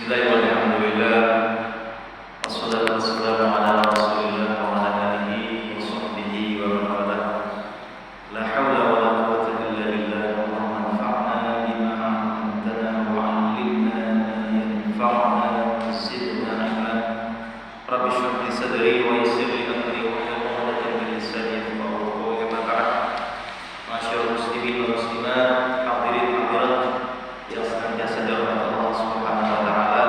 Bismillahirrahmanirrahim. Wassalatu wassalamu ala Rasulillah wa ala alihi wa sahbihi wa man walah. La haula wa la quwwata illa billah. Allahumma anfa'na bima 'allamtana wa 'allimna ma yanfa'una wa zidna 'ilma. Rabbi shrah li sadri wa yassir li amri wa hlul 'uqdatam min lisani yafqahu qawli. Ma ba'd. Ma'asyiral muslimin wal muslimat, hadirin hadirat yang senantiasa dirahmati Allah Subhanahu wa taala.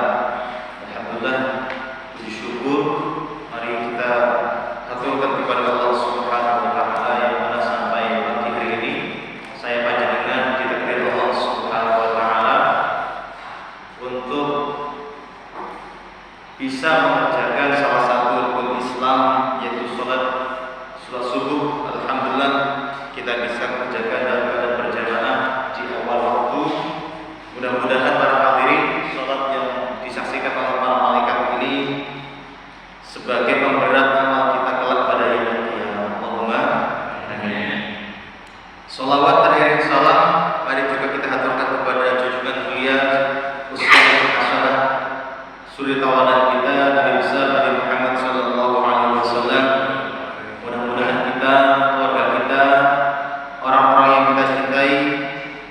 Alhamdulillah, puji syukur mari kita haturkan kepada Allah Subhanahu wa taala yang mana sampai pagi hari ini saya panjenengan ditakdir Allah Subhanahu wa taala untuk bisa mengerjakan salah satu rukun Islam, yaitu salat subuh. Alhamdulillah kita bisa mengerjakan dalam keadaan berjamaah di awal waktu. Mudah-mudahan para hadirin, salat yang disaksikan oleh para malaikat ini sebagai pemberat amal kita kelak pada yaumul qiyamah. Allahumma amin. Shalawat terakhir salam mari juga kita haturkan kepada junjungan mulia uswatun hasanah, suri tauladan kita, Nabi besar Nabi Muhammad sallallahu alaihi wasallam. Mudah-mudahan kita, keluarga kita, orang-orang yang kita cintai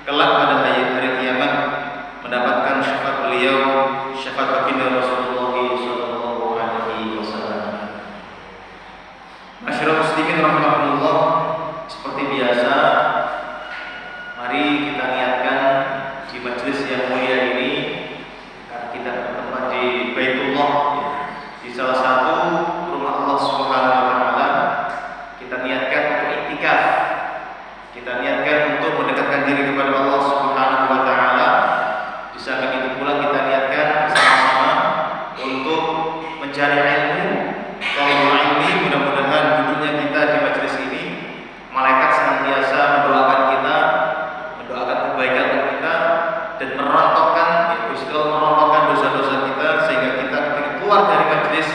kelak pada hari kiamat mendapatkan syafaat beliau, syafaat baginda Rasulullah sallallahu alaihi wasallam. Masyarakat muslimin rahimakumullah, seperti biasa mari kita niatkan di majelis yang mulia ini karena kita bertempat di Baitullah, di salah satu rumah Allah Subhanahu wa taala. Kita niatkan untuk iktikaf. Kita niatkan untuk mendekatkan diri kepada Allah Subhanahu wa taala. Di samping itu pula kita niatkan bersama-sama untuk mencari ilmu. Kalau ilmi, mudah-mudahan duduknya kita di majelis ini malaikat senantiasa mendoakan kita, mendoakan kebaikan untuk kita dan merontokkan, merontokkan dosa-dosa kita sehingga kita ketika keluar dari majelis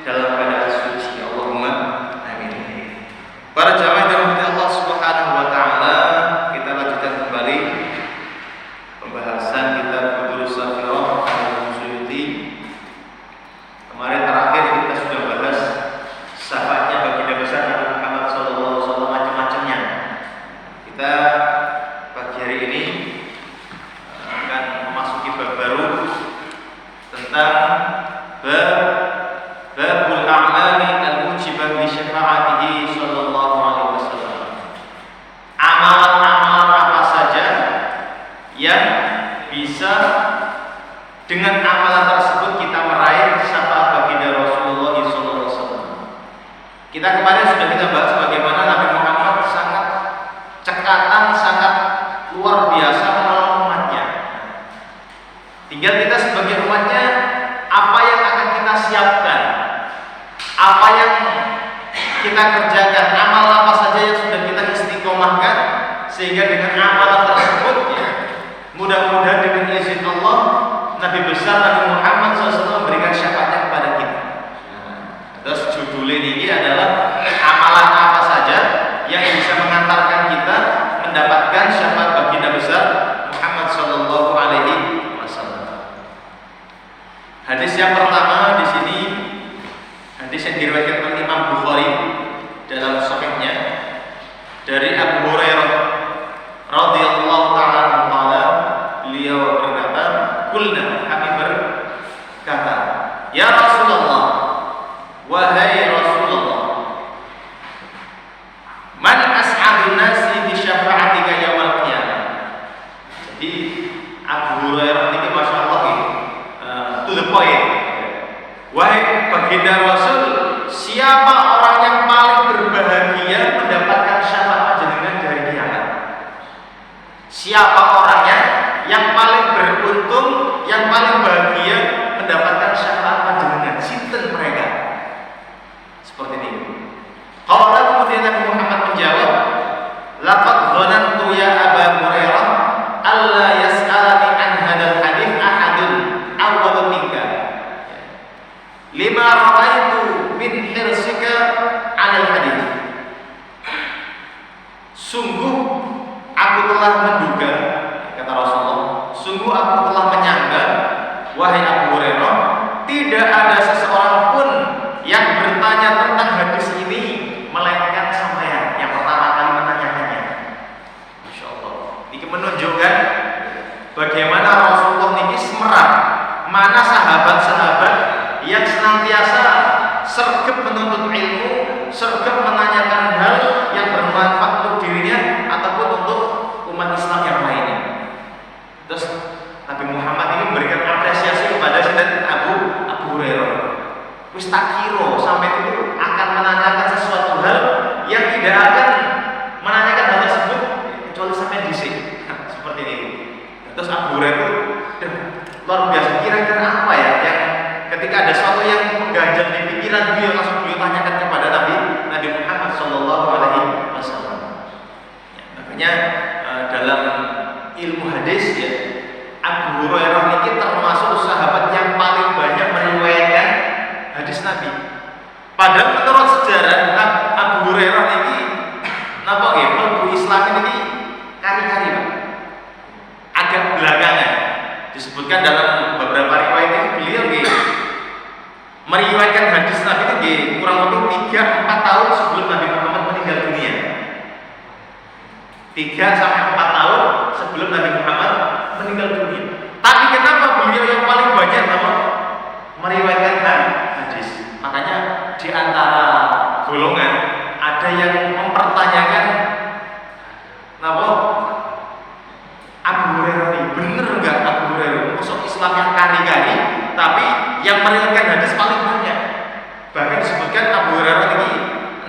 dalam keadaan suci. Allahumma amin. Para jamaah yang dirahmati Allah Subhanahu wa taala, kita lanjutkan kembali pembahasan kitab Durus Safirah Al-Suyuti. Kemarin terakhir kita sudah bahas syafaatnya baginda besar Nabi Muhammad SAW, macam-macamnya. Kita pagi hari ini akan memasuki bab baru tentang babul a'mali al-mujibah li syafa'atihi sallallahu alaihi wasallam. Amalan-amalan apa saja yang bisa dengan amalan tersebut kita meraih syafaat baginda Rasulullah sallallahu alaihi wasallam. Kita kemarin sudah kita bahas bagaimana Nabi Muhammad sangat cekatan, sangat luar biasa menolong umatnya. Tinggal kita sebagai umatnya, apa yang akan kita siapkan, apa yang kita kerjakan, amal apa saja yang sudah kita istiqomahkan, sehingga dengan amalan tersebut ya, mudah-mudahan dengan izin Allah Nabi besar Nabi Muhammad SAW memberikan syafaatnya kepada kita. Terus judul ini adalah amalan apa saja yang bisa mengantarkan kita mendapatkan syafaat baginda besar Muhammad Sallallahu Alaihi Wasallam. Hadis yang pertama di sini, hadis yang diriwayatkan oleh Imam Bukhari dalam Sahihnya dari Abu Hurairah radhiyallahu taala anhu, beliau berkata, "Qulna," kami berkata, "Ya Rasulullah, wahai Rasulullah, man as'adun nasi bi syafa'atika yaumil qiyamah." Jadi Abu Hurairah ini masya Allah to the point. Wahai baginda Rasul, siapa orang yang paling berbahagia mendapatkan syafaat jenengan dari kiamat? Siapa orangnya yang paling beruntung, yang paling bahagia mendapatkan syafaat panjenengan? Sinten mereka? Seperti ini. Qala, kemudian Nabi Muhammad menjawab, laqad dhanantu ya Aba Hurairah alla yas'alani an hadzal hadits ahadun awwal minka lima ra'aitu min hirsika 'alal hadits. Sungguh aku telah menduga, kata Rasulullah, sungguh aku telah menyangka wahai Abu Hurairah, tidak ada seseorang pun yang bertanya tentang hadis ini melainkan sampean yang pertama kali menanyakannya. Masya Allah. Ini menunjukkan bagaimana Rasulullah ini semerap mana sahabat-sahabat yang senantiasa sergap menuntut ilmu, sergap menanyakan hal yang bermanfaat untuk dirinya ataupun untuk umat Islam yang lainnya. Terus Nabi Muhammad ini memberikan apresiasi kepada Sayyidina Abu Hurairah. Wis tak kira sampai itu akan menanyakan sesuatu hal yang tidak akan menanyakan hal tersebut kecuali sampai di sini. Seperti ini. Terus Abu Hurairah luar biasa, kira-kira apa ya yang ketika ada sesuatu yang mengganjal di pikiran beliau langsung beliau tanyakan kepada Nabi Muhammad Shallallahu Alaihi Wasallam. Makanya dalam ilmu hadis ya, Abu Hurairah ini termasuk sahabat yang paling banyak meriwayatkan hadis Nabi. Padahal menurut sejarah Abu Hurairah ini napa nggih mlebu Islam ini kari-kari Pak. Agak belakangan. Disebutkan dalam beberapa riwayat ini beliau nggih meriwayatkan hadis Nabi itu nggih kurang lebih 3-4 tahun sebelum Nabi Muhammad meninggal dunia. 3-4 tahun sebelum Nabi Muhammad meninggal dunia. Tapi kenapa beliau yang paling banyak meriwayatkan hadis? Makanya di antara golongan ada yang mempertanyakan napa Abu Hurairah ini bener enggak Abu Hurairah masuk Islam yang kari-kari tapi yang meriwayatkan hadis paling banyak. Bahkan disebutkan Abu Hurairah ini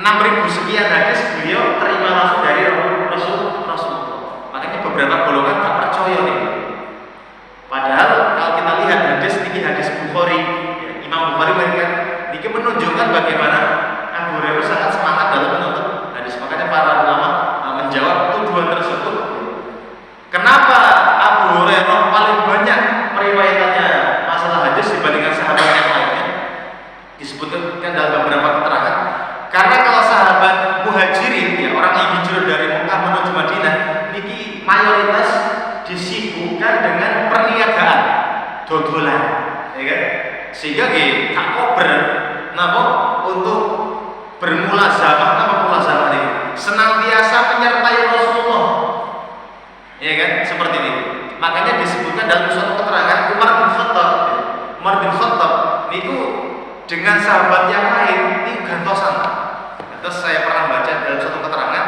6.000 sekian hadis beliau terima langsung dari Rasulullah. Makanya beberapa golongan tak percaya nih. Padahal kalau kita lihat hadis Bukhari, ya, Imam Bukhari ini menunjukkan bagaimana Abu Hurairah sangat semangat dalam menuntut hadis. Makanya para ulama menjawab tuduhan tersebut. Kenapa Abu Hurairah paling banyak periwayatannya masalah hadis dibandingkan sahabat yang lainnya? Disebutkan dalam beberapa keterangan. Karena kalau sahabat muhajirin, ya orang yang hijrah dari Mekah menuju Madinah, niki mayoritas disibukkan dengan perniagaan, dodolan, ya kan? Sehingga tak kober, napa untuk bermulazamah ini senantiasa menyertai Rasulullah. Ya kan, seperti ini. Makanya disebutkan dalam suatu keterangan Umar bin Khattab itu dengan sahabat yang lain ini gantosan. Terus saya pernah baca dalam suatu keterangan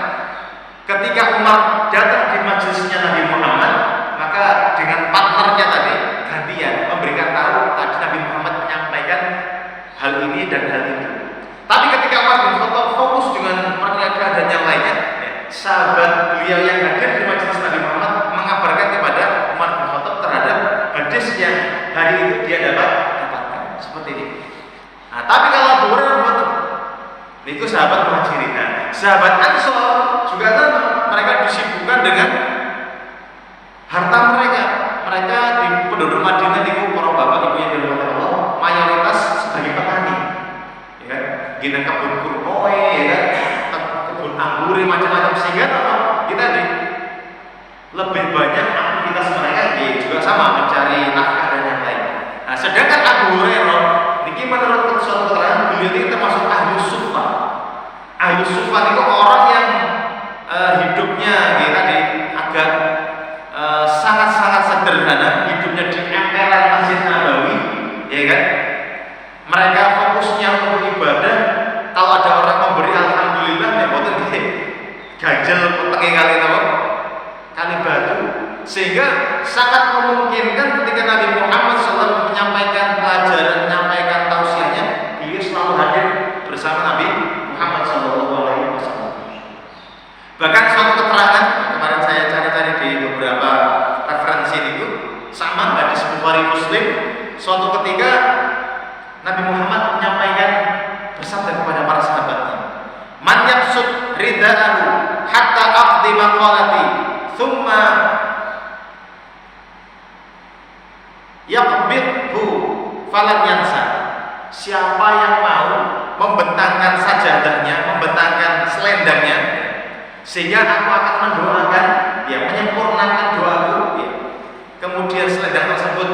ketika Umar datang di majelisnya Nabi Muhammad, maka dengan partnernya tadi gantian memberikan tahu tadi Nabi Muhammad menyampaikan hal ini dan hal itu. Tapi ketika Umar bin Khattab fokus dengan perniagaan dan yang lainnya, sahabat beliau yang hadir di majelis Nabi Muhammad mengabarkan kepada Umar bin Khattab terhadap hadis yang hari itu dia dapatkan. Seperti ini. Nah, tapi kalau Abu Hurairah itu sahabat muhajirin. Nah, sahabat Ansor juga sama, mereka disibukkan dengan harta mereka. Mereka di penduduk Madinah itu para bapak ibu yang dirahmati Allah mayoritas sebagai petani. Ya kan? Gina kebun kurma, ya kan? Kebun anggur macam-macam, sehingga kita lebih banyak aktivitas mereka juga sama mencari nafkah dan yang lain. Nah, sedangkan Abu Hurairah niki menurut suatu keterangan beliau ini termasuk ahli sufa. Ahli sufa itu orang yang hidupnya tadi agak sangat-sangat sederhana, hidupnya di emperan Masjid Nabawi, ya kan? Mereka fokusnya untuk ibadah. Kalau ada orang memberi alhamdulillah, ya boten ganjel petenge kali batu, sehingga sangat memungkinkan ketika Nabi Muhammad SAW menyampaikan pelajaran, menyampaikan tausiahnya, beliau selalu hadir bersama Nabi Muhammad SAW. Bahkan suatu keterangan kemarin saya cari-cari di beberapa referensi itu sama hadis Bukhari Muslim. Suatu ketika Nabi Muhammad menyampaikan bersabda kepada para sahabatnya, "Man yabsut ridaahu hatta aqdi maqalati, thumma yaqbidhu falan yansa." Siapa yang mau membentangkan sajadahnya, membentangkan selendangnya, sehingga aku akan mendoakan, ya, menyempurnakan doaku, ya. Kemudian selendang tersebut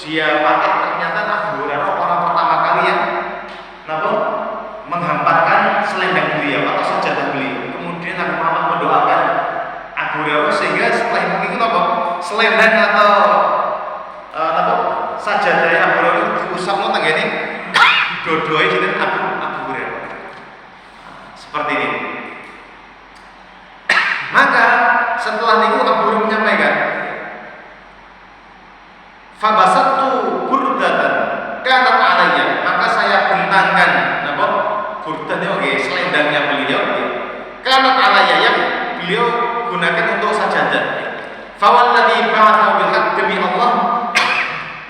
dia pakai ternyata Abu Hurairah orang pertama kali yang menghamparkan selendang beliau atau sajadah beliau. Kemudian Nabi Muhammad mendoakan Abu Hurairah sehingga setelah itu selendang atau sajadah Abu Hurairah diusapno tenggene dodoe jeneng Abu Hurairah. Seperti ini. Maka setelah itu Abu Hurairah menyampaikan, fabasattu burdatan kanat alayya, maka saya bentangkan burdanya selendangnya beliau kanat alayya yang beliau gunakan untuk sajadah. Fawalladzi ba'atsahu bil haqq, demi Allah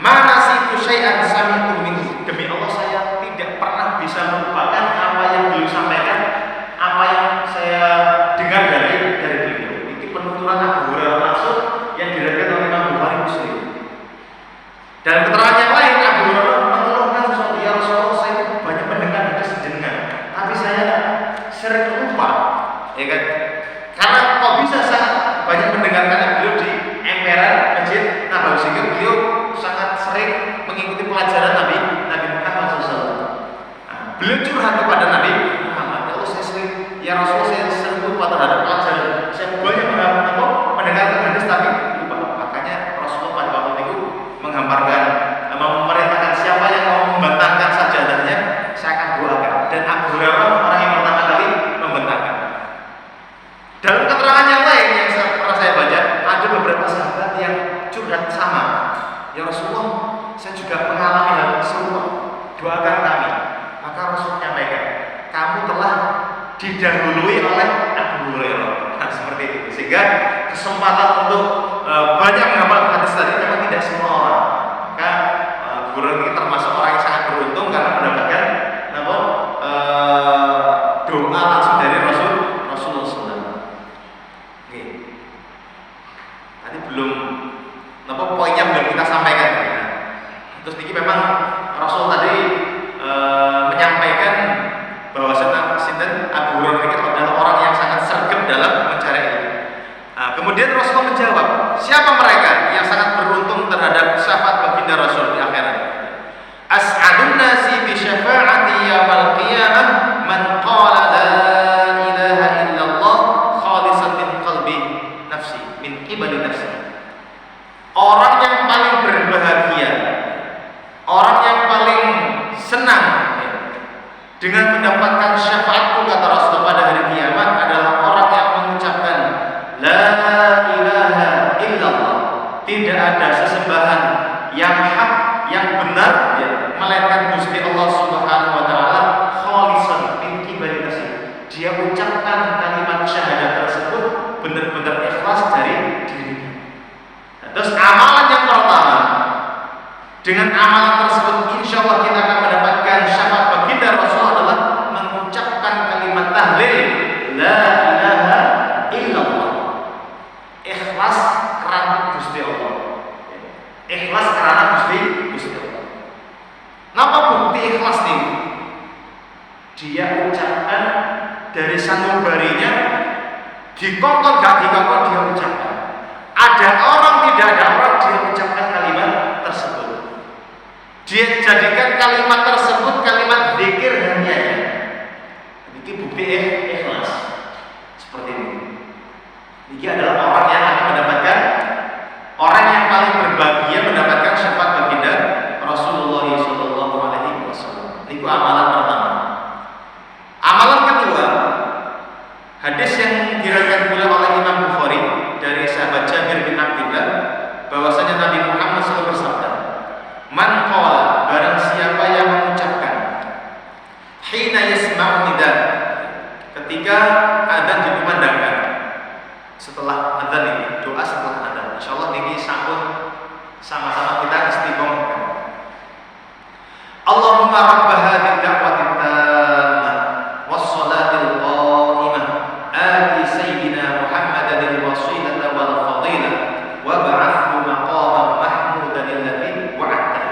ma nasitu syai'an sami'tu minhu, demi Allah saya tidak pernah bisa melupakan apa yang beliau sampaikan, apa yang saya dengar dari beliau. Ini penuturan Abu Hurairah langsung yang diriwayatkan oleh Imam Bukhari Muslim. Dan keterangan yang lain, Abu Hurairah mengeluhkan sesuatu, ya Rasulullah saya banyak mendengar hadis jenengan, tapi saya sering lupa, ya kan? Karena kok bisa saya banyak mendengarkan beliau di emperan Masjid Nabawi, sehingga beliau sangat sering mengikuti pelajaran Nabi Muhammad SAW. Beliau curhat kepada Nabi Muhammad, ya Allah saya sering, ya Rasulullah saya sering lupa terhadap pelajaran, saya banyak mendengarkan hadis tapi lupa. Makanya Rasulullah pada waktu itu menghamparkan, memerintahkan siapa yang mau membentangkan sajadahnya, saya akan doakan. Dan Abu Hurairah orang yang pertama kali membentangkan. Dalam keterangan yang lain yang pernah saya baca, ada beberapa sahabat yang curhat sama, ya Rasulullah saya juga mengalami hal serupa, doakan kami. Maka Rasul menyampaikan, kamu telah didahului oleh Abu Hurairah. Nah, seperti itu. Sehingga kesempatan untuk banyak menghafal hadis tadi memang tidak semua orang. Maka Abu Hurairah ini termasuk orang yang sangat beruntung karena mendapatkan doa langsung dari Rasulullah SAW. Oke. Tadi belum poinnya belum kita sampaikan. Terus ini memang Rasul tadi menyampaikan bahwa sinten Abu Hurairah ini adalah orang yang sangat sergap dalam mencari ilmu. Kemudian Rasul menjawab, siapa mereka yang sangat beruntung terhadap syafaat baginda Rasul di akhirat? As'adun nasi bi syafa'ati yaumil qiyamah man qala la ilaha illallah khalisan min qalbi nafsi min qibali nafsi. Orang yang paling berbahagia, orang yang paling senang dengan mendapatkan syafaatku, kata Rasul pada hari kiamat, adalah orang yang mengucapkan la ilaha illallah, tidak ada sesembahan yang hak, yang benar melainkan Gusti Allah Subhanahu wa taala, khalisan min qibali nafsi. Dia ucapkan kalimat syahadat tersebut benar-benar ikhlas dari dirinya. Terus amalan yang pertama, dengan amalan tersebut insya Allah kita akan mendapatkan syafaat baginda Rasul adalah mengucapkan kalimat tahlil la ilaha illallah, ikhlas karena Gusti Allah, ikhlas karena Gusti Allah. Napa bukti ikhlas nih? Dia ucapkan dari sanubarinya, dikongkon gak dikongkon dia ucapkan. Ada orang tidak ada orang dia ucapkan kalimat tersebut. Dia jadikan kalimat tersebut kalimat zikir hanya. Ini bukti ikhlas. Seperti ini. Ini adalah orang yang akan mendapatkan, orang yang paling berbahagia mendapatkan syafaat baginda Rasulullah SAW. Itu amalan pertama. Amalan kedua, hadis yang diriwayatkan pula oleh Imam Bukhari dari sahabat Jabir bin Abdullah, bahwasanya Nabi Muhammad SAW bersabda, man qala, barang siapa yang mengucapkan, hina yasma'u nidan, ketika adzan dikumandangkan, setelah adzan ini, doa setelah adzan. Insyaallah niki sampun sama-sama kita istiqomah. Allahumma rabb hadhihi da'wati tammah was salatil qa'imah ati sayyidina Muhammadan al-wasilata wal fadilah wa ba'athu maqaman mahmudan alladhi wa'adta.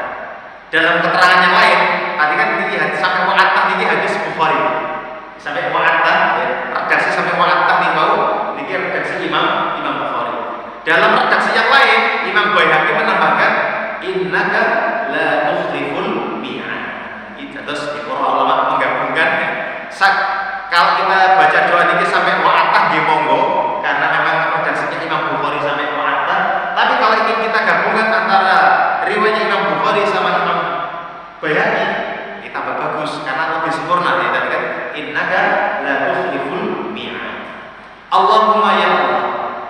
Dalam keterangan yang lain, tadi kan ini sampai wa'adta ini hadis Bukhari. Sampai wa'adta, redaksi sampai wa'adta nih mau, ini redaksi Imam Bukhari. Dalam redaksi yang lain, Imam Baihaqi menambahkan innaka la tukhliful mi'ad. Terus para ulama menggabungkan ya. Kalau kita baca doa ini sampai wa'atah nggih monggo karena memang redaksinya Imam Bukhari sampai wa'atah. Tapi kalau ingin kita gabungkan antara riwayatnya Imam Bukhari sama Imam Baihaqi, kita tambah bagus karena lebih sempurna ya tadi kan innaka la tukhliful mi'ad. Allahumma ya Allah,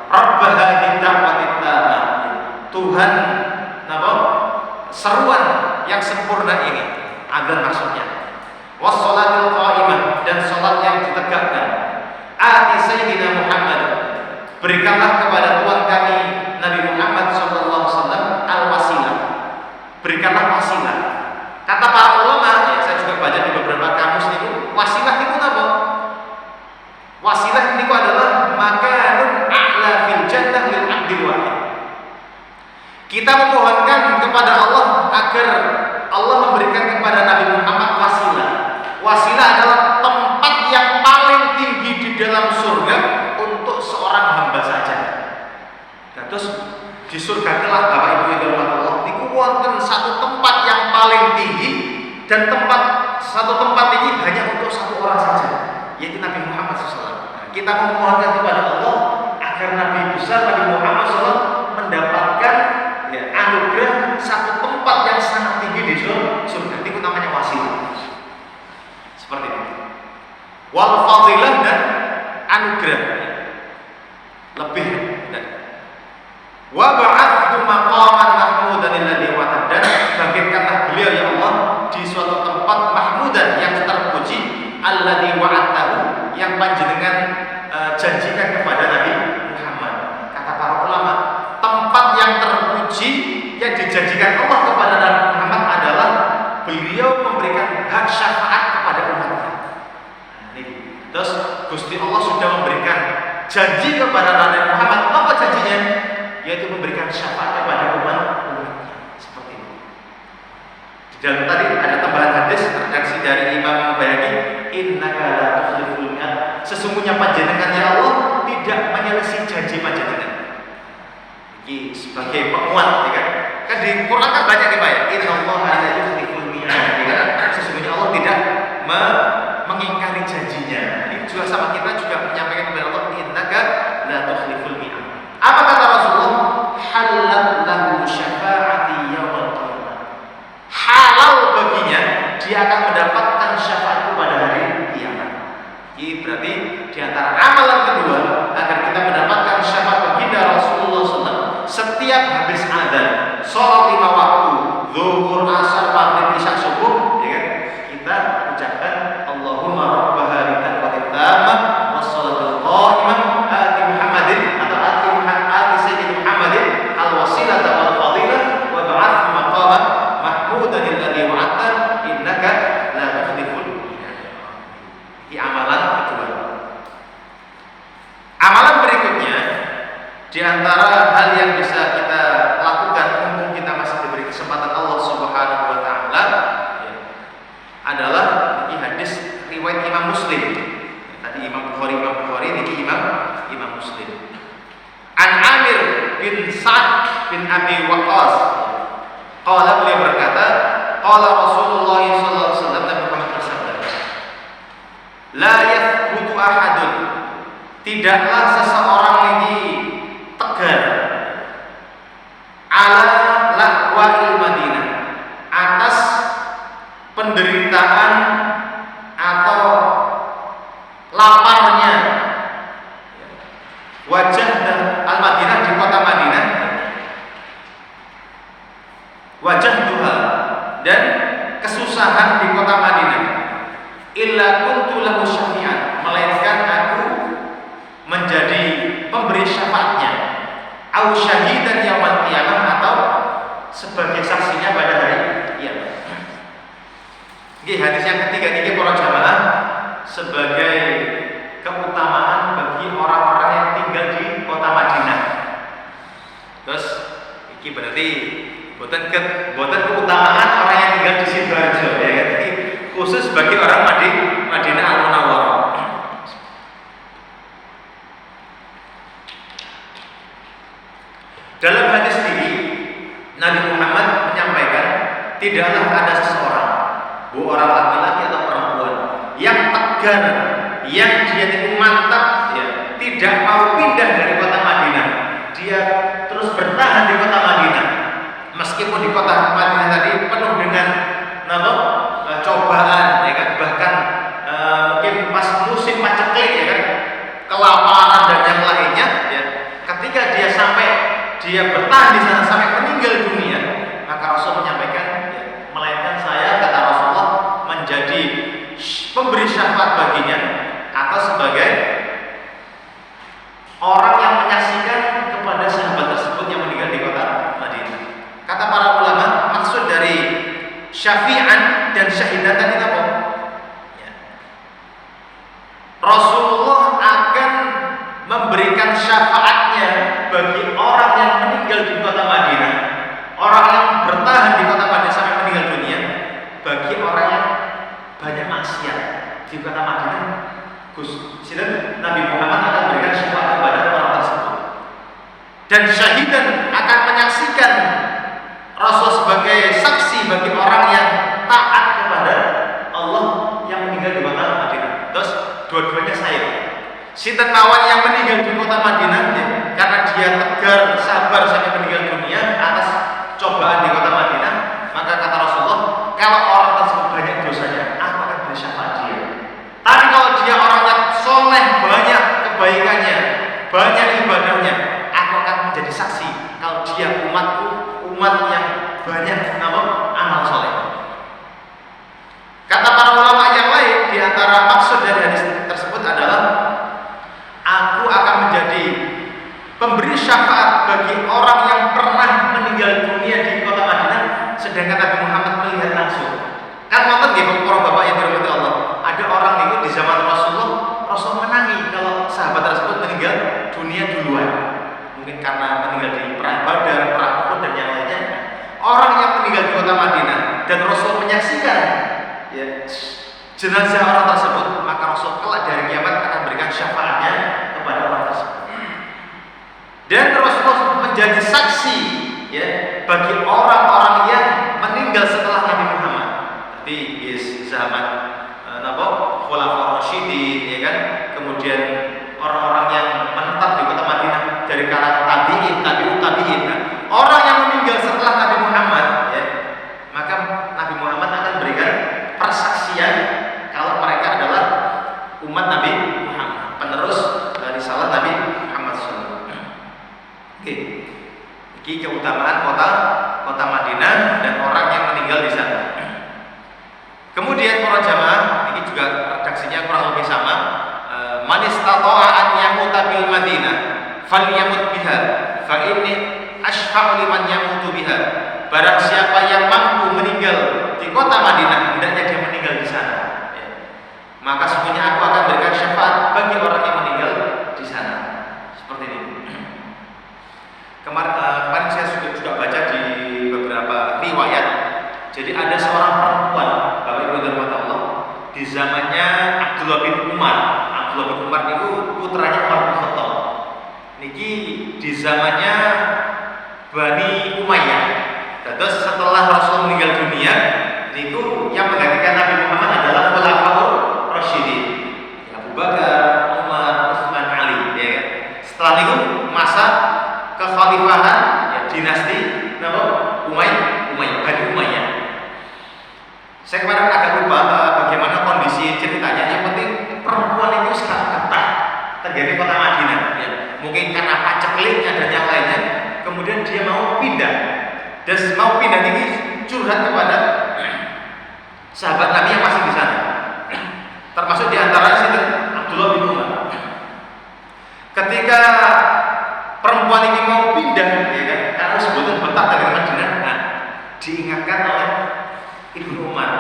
Rabb hadhihi da'watit tammah. Tuhan napa? Seruan yang sempurna ini, agar maksudnya wassalatul qa'imah, dan salat yang ditegakkan. Ati sayyidina Muhammad, berikanlah kepada Tuhan kami Nabi Muhammad sallallahu alaihi wasallam al-wasilah. Berikanlah wasilah. Kata para ulama, ya saya juga baca di beberapa kamus itu, wasilah itu apa? Wasilah itu adalah makanun a'la fil jannah lil 'abdil wahid. Kita memohonkan kepada Allah agar Allah memberikan kepada Nabi Muhammad wasilah. Wasilah adalah tempat yang paling tinggi di dalam surga untuk seorang hamba saja. Nah, terus di surga kelak Bapak Ibu yang dirahmati Allah, niku wonten satu tempat yang paling tinggi, dan satu tempat ini hanya untuk satu orang saja, yaitu Nabi Muhammad SAW. Kita memohonkan kepada Allah agar Nabi besar Nabi Muhammad SAW mendapatkan anugerah satu tempat yang sangat tinggi di surga. Itu namanya wasilah. Seperti itu. Wal fadilah, dan anugerah lebih dari. Wa ba'athu maqaman mahmudan alladhi wa'ada, dan bangkitkanlah beliau ya Allah di suatu tempat mahmudan yang terpuji, alladhi wa'adahu, yang panjenengan janjikan kepada Nabi Muhammad. Kata para ulama, tempat yang terpuji yang dijanjikan Allah kepada Nabi Muhammad adalah beliau memberikan hak syafaat kepada umatnya. Terus Gusti Allah sudah memberikan janji kepada Nabi Muhammad. Apa janjinya? Yaitu memberikan syafaat kepada umatnya. Seperti itu. Di dalam tadi ada tambahan hadis redaksi dari Imam Baihaqi, innaka la tukhliful mi'ad. Sesungguhnya panjenengan ya Allah tidak menyelisih janji panjenengan. Ini sebagai penguat, ya kan? Kan di Quran kan banyak nih Pak ya. Innallaha la yukhliful mi'ad. Sesungguhnya Allah tidak mengingkari janjinya. Ini juga sama, kita juga menyampaikan kepada Allah, innaka la tukhliful mi'ad. Apa kata Rasulullah? Halal lahu syafa'ati yaumil qiyamah. Halal baginya, dia akan mendapatkan syafaat pada hari kiamat. Ini berarti di antara amalan kedua agar kita mendapatkan syafaat baginda Rasulullah SAW setiap habis adzan, sholat 5 waktu, zuhur, asar, maghrib, isya, subuh, ya kan? Kita ucapkan Allahumma rabb hadhihi da'watit tammah wassalatul qa'imah ati Muhammadin atau ati sayyidina Muhammadin al-wasilah wal fadilah wa ba'ath maqaman mahmudan alladhi wa'adta innaka la tukhliful mi'ad. Ini amalan kedua. Amalan berikutnya, di antara hal yang bisa kita lakukan mumpung kita masih diberi kesempatan Allah Subhanahu wa taala, adalah di hadis riwayat Imam Muslim. Tadi Imam Bukhari ini Imam Muslim. An Amir bin Sa'd bin Abi Waqqas, qala, beliau berkata, qala Rasulullah sallallahu alaihi wasallam, Nabi Muhammad bersabda, la yathbutu ahadun, tidaklah seseorang ini tegar, ala laqwa'il Madinah, atas penderitaan atau laparnya wajah al-Madinah, di kota Madinah, wajah duha, dan kesusahan di kota Madinah, illa kuntu lahu syafi'an, melainkan aku menjadi pemberi syafaatnya, au syahidan yaumil qiyamah, atau sebagai saksinya pada hari kiamat. Ini hadis yang ketiga ini para jamaah sebagai keutamaan bagi orang-orang yang tinggal di kota Madinah. Terus ini berarti bukan keutamaan orang yang tinggal di Sidoarjo, ya kan? Ini khusus bagi orang Madinah Al-Munawwarah. Dalam hadis ini Nabi Muhammad tidaklah ada seseorang, orang laki-laki atau perempuan yang tegar, yang dia itu mantap, ya, tidak mau pindah dari kota Madinah. Dia terus bertahan di kota Madinah, meskipun di kota Madinah tadi penuh dengan cobaan, ya kan, bahkan mungkin pas musim paceklik, ya kan, kelaparan dan yang lainnya, ya. Ketika dia bertahan di sana sampai meninggal dunia, maka Rasul menyampaikan, ya, melainkan saya, kata Rasulullah, menjadi pemberi syafaat baginya atau sebagai orang yang menyaksikan kepada sahabat tersebut yang meninggal di kota Madinah. Kata para ulama, maksud dari syafi'an dan syahidatan itu apa? Ya. Rasulullah akan memberikan syafaatnya bagi orang yang meninggal di kota Madinah, orang yang bertahan di kota Madinah sampai meninggal dunia, bagi orang yang banyak maksiat di kota Madinah. Nabi Muhammad akan memberikan syafaat kepada orang tersebut, dan syahidan akan menyaksikan Rasul sebagai saksi bagi orang yang taat kepada Allah yang meninggal di kota Madinah. Terus dua-duanya saya. Sinten mawon yang meninggal di kota Madinah, ya, karena dia tegar, sabar sampai meninggal dunia atas cobaan di kota Madinah, maka kata Rasulullah, kalau orang tersebut banyak dosanya, aku akan beri syafaat dia. Tapi kalau dia orangnya soleh, banyak kebaikannya, banyak ibadahnya, aku akan menjadi saksi kalau dia umatku, umat yang banyak amal soleh. Kata para ulama yang lain, di antara maksud dari hadis tersebut adalah aku akan menjadi pemberi syafaat bagi orang yang pernah meninggal dunia di kota Madinah, sedangkan Nabi Muhammad melihat langsung. Kan wonten nggih para bapak yang dirahmati Allah, ada orang itu di zaman Rasulullah, Rasul menangi kalau sahabat tersebut meninggal dunia duluan. Mungkin karena meninggal di perang Badar, perang Uhud dan yang lainnya. Orang yang meninggal di kota Madinah dan Rasul menyaksikan, ya, jenazah orang tersebut, maka Rasul kelak dari kiamat akan berikan syafaatnya kepada orang tersebut. Dan Rasul menjadi saksi, ya, bagi orang-orang yang meninggal setelah Nabi Muhammad. Di zaman Khulafaur Rasyidin, ya kan, kemudian orang-orang yang menetap di kota Madinah dari kalangan tabi'in, tabi'in. Orang yang meninggal setelah Nabi Muhammad, ya, maka Nabi Muhammad akan berikan persaksian kalau mereka adalah umat Nabi Muhammad, penerus risalah Nabi Muhammad SAW. Oke, ini keutamaan kota Madinah dan orang yang meninggal di sana. Kemudian para jamaah, ini juga redaksinya kurang lebih sama. Man istata'a an yamuta bil Madinah falyamut biha fa inni ashfa'u liman yamutu biha. Barang siapa yang mampu meninggal di kota Madinah, hendaknya dia meninggal di sana, ya. Maka sesungguhnya aku akan berikan syafaat bagi orang yang meninggal di sana. Seperti ini. Kemarin saya juga baca di beberapa riwayat. Jadi ada seorang perempuan, Bapak Ibu dirahmati Allah, di zamannya Abdullah bin Umar. Abdullah bin Umar itu putranya Umar bin Khattab. Niki di zamannya Bani Umayyah. Terus setelah Rasul meninggal dunia, niku yang menggantikan Nabi Muhammad adalah Khulafaur Rasyidin, Abu Bakar, Umar, Utsman, Ali, ya. Setelah itu masa kekhalifahan, ya, dinasti Umayyah, Bani Umayyah. Saya kemarin agak lupa bagaimana kondisi ceritanya. Yang penting perempuan itu sekarang betah terjadi kota Madinah, ya. Mungkin karena pacekliknya dan yang lainnya, kemudian dia mau pindah. Dan mau pindah ini curhat kepada sahabat Nabi yang masih di sana. Termasuk diantara sinten Abdullah bin Umar. Ketika perempuan ini mau pindah, ya kan, karena sebetulnya betah dari Madinah, nah, diingatkan oleh Ibnu Umar,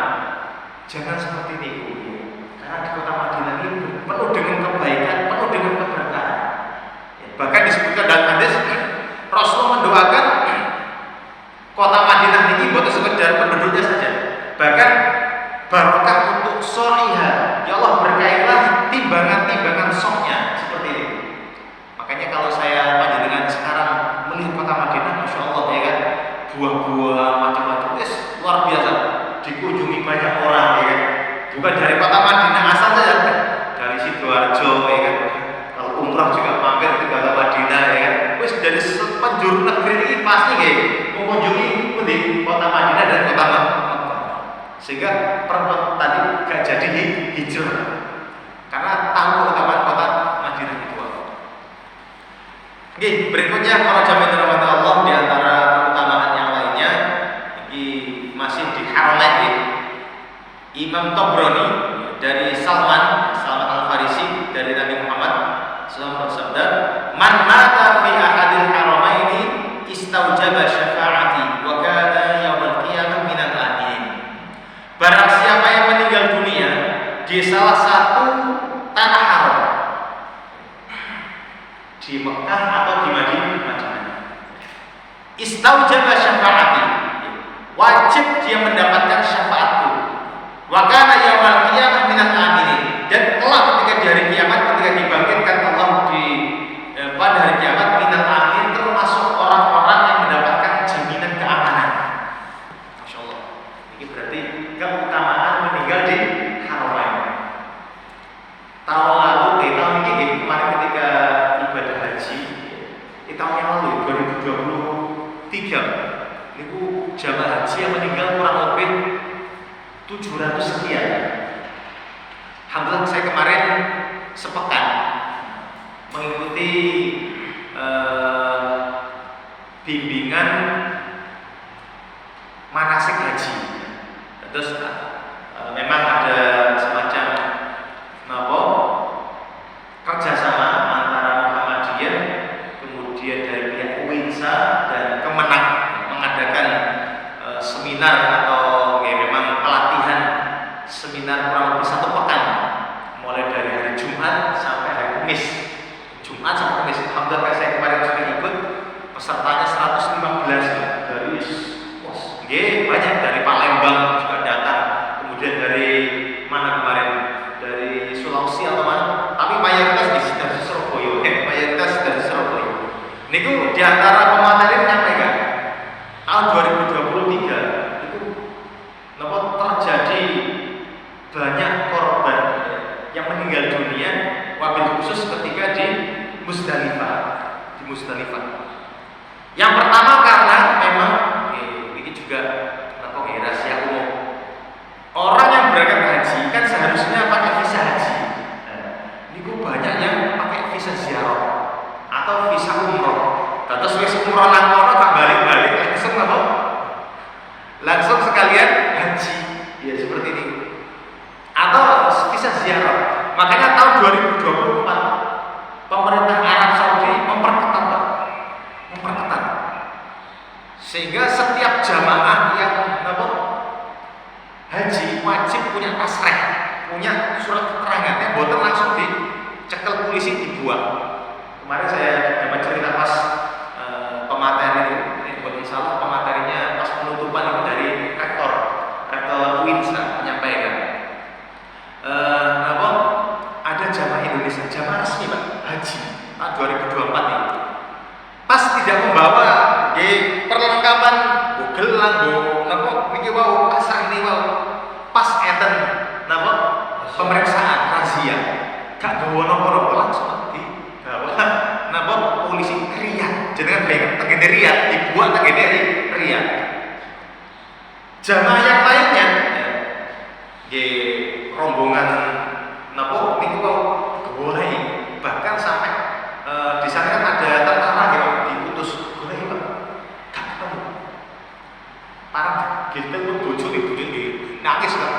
jangan seperti ini, Bu. Karena di kota Madinah ini penuh dengan kebaikan, penuh dengan keberkahan. Ya, bahkan disebutkan dalam hadis, Rasulullah mendoakan kota Madinah ini bukan sekedar penduduknya saja, bahkan barokah untuk so'iha. Ya Allah, berkailah timbangan-timbangan soknya seperti ini. Makanya kalau saya panjenengan sekarang melihat kota Madinah, masya Allah, ya kan, buah gua-gua macam-macam, luar biasa, dikunjungi banyak orang ya kan. Bukan dari kota Madinah asal saja, dari Sidoarjo ya kan. Kalau umrah juga mampir ke kota Madinah ya kan. Dari penjuru negeri ini pasti ya mengunjungi di kota Madinah dan kota Makkah. Sehingga perempuan tadi gak jadi hijrah karena tahu keutamaan kota Madinah itu. Oke, berikutnya para jamaah rahmat Allah, di antara keutamaan yang lainnya ini masih di Haramain ya. Imam Tabrani dari Salman Al-Farisi dari Nabi Muhammad SAW bersabda, "Man mata fi ahadil haramaini istaujaba syafa'ati wa kana yaumil qiyamah minal aminin." Barang siapa yang meninggal dunia di salah satu tanah haram di Mekah atau di Madinah, istaujaba syafa'ati, wajib dia mendapatkan syafaatku. Wa kana yaumil qiyamah minal aminin, dan kelak ketika di hari kiamat, ketika dibangkitkan Allah pada hari kiamat, minal amin, termasuk orang-orang yang mendapatkan jaminan keamanan. Masya Allah. Ini berarti keutamaan meninggal di Haramain. Tahun lalu, tahun ini kemarin ketika ibadah haji, tahun yang lalu 2023, itu jamaah haji yang meninggal kurang lebih 700 sekian. Alhamdulillah saya kemarin sepekan mengikuti bimbingan manasik haji. Terus memang ada semacam kerjasama antara Muhammadiyah, kemudian dari pihak UINSA dan Kemenang mengadakan seminar atau memang pelatihan seminar kurang lebih 1 pekan, mulai dari hari Jumat sampai hari Kamis. Jumat sampai Kamis. Alhamdulillah saya kemarin sudah ikut, pesertanya 115 dari banyak, dari Palembang juga datang, kemudian dari mana kemarin, dari Sulawesi atau mana, tapi mayoritas dari Surabaya. Mayoritas dari Surabaya. Niku di antara pemateri menyampaikan tahun 2023 itu terjadi banyak korban yang meninggal dunia, wabil khusus ketika di Musdalifah. Yang pertama karena memang ini juga rahasia umum. Orang yang berangkat haji kan seharusnya pakai visa haji. Ini banyak yang pakai visa ziarah atau visa umroh. Terus wis umroh nang kono gak balik-balik langsung langsung sekalian haji. Ya seperti ini. Atau visa ziarah. Makanya tahun 2024 pemerintah Arab Saudi memperketat, sehingga setiap jamaah yang haji wajib punya tasreh, punya surat keterangannya, boten langsung dicekel polisi, dibuang. Kemarin saya dapat cerita pas pemateri ini buat salah, pematerinya pas penutupan itu dari rektor UINSA menyampaikan, ada jamaah Indonesia, jamaah resmi Pak, haji tahun 2024 ini, pas tidak membawa perlengkapan gelang, pasang ini pas eten pemeriksaan razia, gak gawa nopo-nopo langsung dibawa polisi Riyadh, jenengan bayangkan tegene Riyadh, dibuat tegene Riyadh. Jamaah yang lainnya rombongan golei, bahkan sampai di sana kan ada tentara yang diutus golei Pak, gak ketemu. Parah gitu tuh bojo nangis Pak,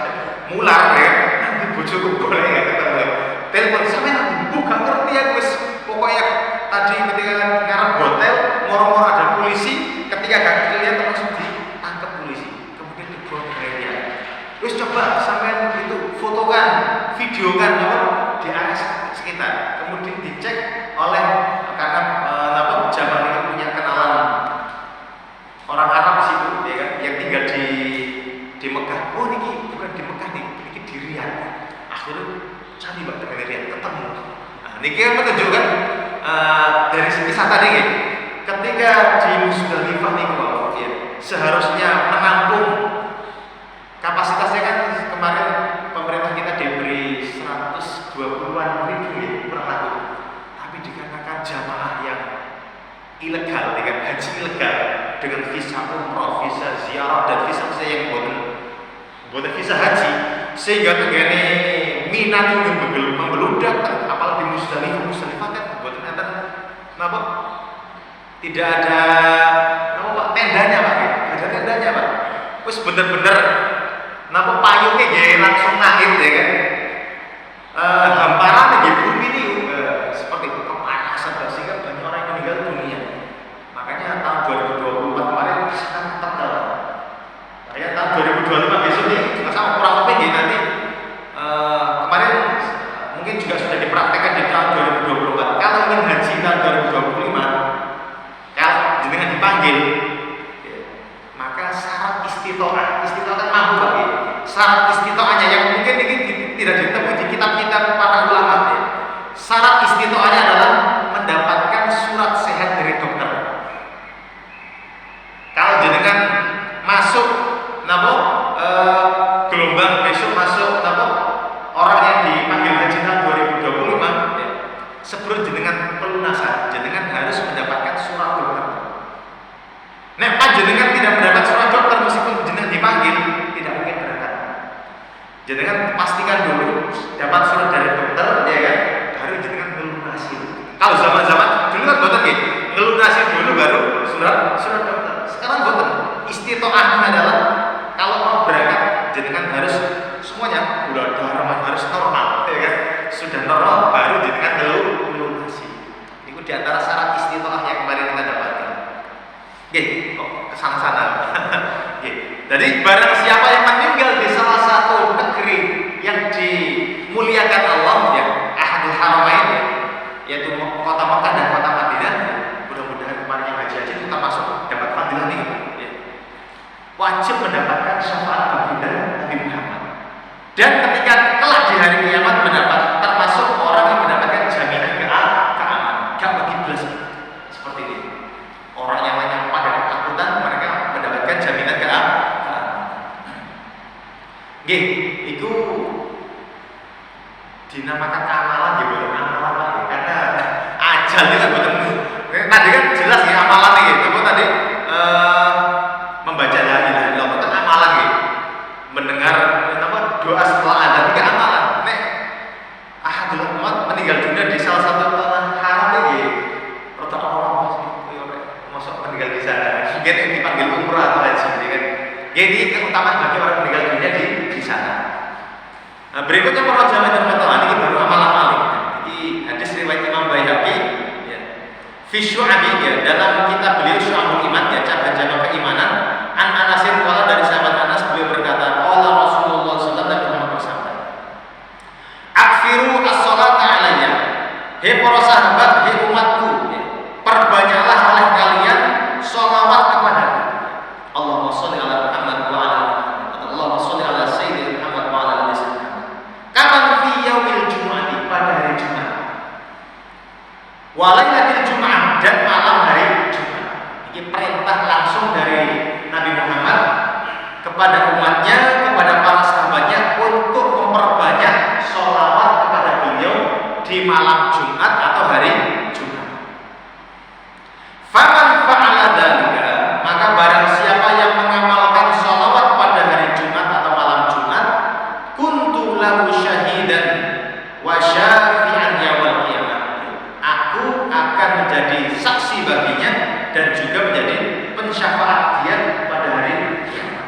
mular ya, nanti bojoku golei gak ketemu. Telepon sampai nanti bukan ngerti ya wis, pokoknya tadi ketika ngarep hotel moro-moro ada polisi, ketika gak kelihatan langsung ditangkap polisi, kemudian dibuang ke area. Wis coba sampai itu fotokan, videokan di area sekitar, kemudian dicek oleh karena jamaah ini punya kenalan orang Arab di situ, ya kan, yang tinggal di Mekah. Oh ini bukan di Mekah nih, ini di Riyadh. Akhirnya cari Mbak dari Riyadh, ketemu. Nah, ini yang menunjukkan dari kisah tadi, ketika di Musdalifah nih, seharusnya menampung kapasitasnya kan kemarin pemerintah kita diberi 120-an ribu ya kurang lebih. Tapi dikarenakan jamaah yang ilegal dengan haji ilegal dengan visa umroh, visa ziarah dan visa yang buat visa haji sehingga tenggane minat yang membeludak apalagi Musdalifah kan buat ternyata kenapa tidak ada Pak tendanya Pak ada tendanya Pak terus bener-bener kenapa payungnya gaya langsung nangit ya kan hamparan di bumi ini seperti kepanasan sehingga banyak orang yang meninggal dunia. Makanya tahun 2024 kemarin sangat ketat. Makanya tahun 2025 besok nih juga sama kurang lebih ya nanti kemarin mungkin juga sudah dipraktekkan di tahun 2024. Kalau ingin haji tahun 2025 kalau jenengan dipanggil maka syarat istitoah kan mampu lagi syarat istitoahnya yang mungkin ini tidak ditemui di kitab-kitab para ulama ya. Syarat istitoahnya adalah mendapatkan surat sehat dari dokter. Kalau jenengan masuk gelombang besok masuk orang yang dipanggil haji tahun 2025 ya, sebelum jenengan pelunasan jenengan harus mendapatkan surat dokter. Nek panjenengan tidak mendapat surat dokter meskipun jenengan dipanggil tidak mungkin berangkat. Jenengan pastikan dulu dapat surat dari dokter ya kan, baru jenengan melunasi. Kalau zaman-zaman dulu kan boten nggih, melunasi dulu baru surat dokter. Sekarang boten. Istitoahnya adalah kalau mau berangkat jenengan harus semuanya gula darah harus normal ya kan. Sudah normal baru jenengan melunasi. Itu di antara syarat istitoah yang kemarin kita dapatkan. Kok kesana-sana. Jadi barang siapa yang meninggal di salah satu negeri yang dimuliakan Allah ya, Ahadul Haramain ya, yaitu kota Makkah dan kota Madinah, mudah-mudahan kemarin yang haji kita masuk dapat fadilah nih ya. Wajib mendapatkan syafaat baginda Nabi Muhammad. Dan ketika kelak di hari kiamat termasuk orang yang mendapatkan jaminan keamanan, gak bagi belas seperti ini. Orang yang pada ketakutan mereka mendapatkan jaminan keamanan. Nggih, itu dinamakan amalan ya betul amalan Pak ya. Karena ajal itu betul. Tadi kan jelas ya amalan nih, itu tadi membaca la ilaha illallah itu amalan ya. Mendengar doa setelah adzan itu amalan. Nek ahadul umat meninggal dunia di salah satu tanah haram iki. Rada orang masuk meninggal di sana. Mungkin yang dipanggil umrah atau haji kan. Jadi keutamaan bagi orang meninggal dunia di sana. Nah, berikutnya para jamaah dan pengetahuan ini baru amal-amal. Ini hadis riwayat Imam Baihaqi ya. Fi Syu'abi ya, dalam kitab beliau Syu'abul Iman ya, cabang-cabang keimanan. An Anasin qala dari sahabat Anas beliau berkata, qala Rasulullah sallallahu alaihi wasallam bersabda. Akfiru as-shalata alayya. Hei para sahabat, hei umatku, ya, perbanyaklah oleh kalian sholawat kepadaku. Allahumma sholli ala Muhammad wa ala ali Muhammad. Allahumma sholli ala sayyidina Muhammad wa ala ali sayyidina Muhammad. Kapan fi yaumil jumu'ati, pada hari Jumat. Wa lailatul Jumu'ah, dan malam hari Jumat. Ini perintah langsung dari Nabi Muhammad kepada umatnya, kepada para sahabatnya untuk memperbanyak sholawat kepada beliau di malam Jumat atau hari Jumat. Faman fa'ala dzalika, maka barang siapa yang mengamalkan sholawat pada hari Jumat atau malam Jumat, kuntu lahu syahidan wa syafi'an yaumil qiyamah. Aku akan menjadi saksi baginya dan juga menjadi pensyafaat dia pada hari kiamat.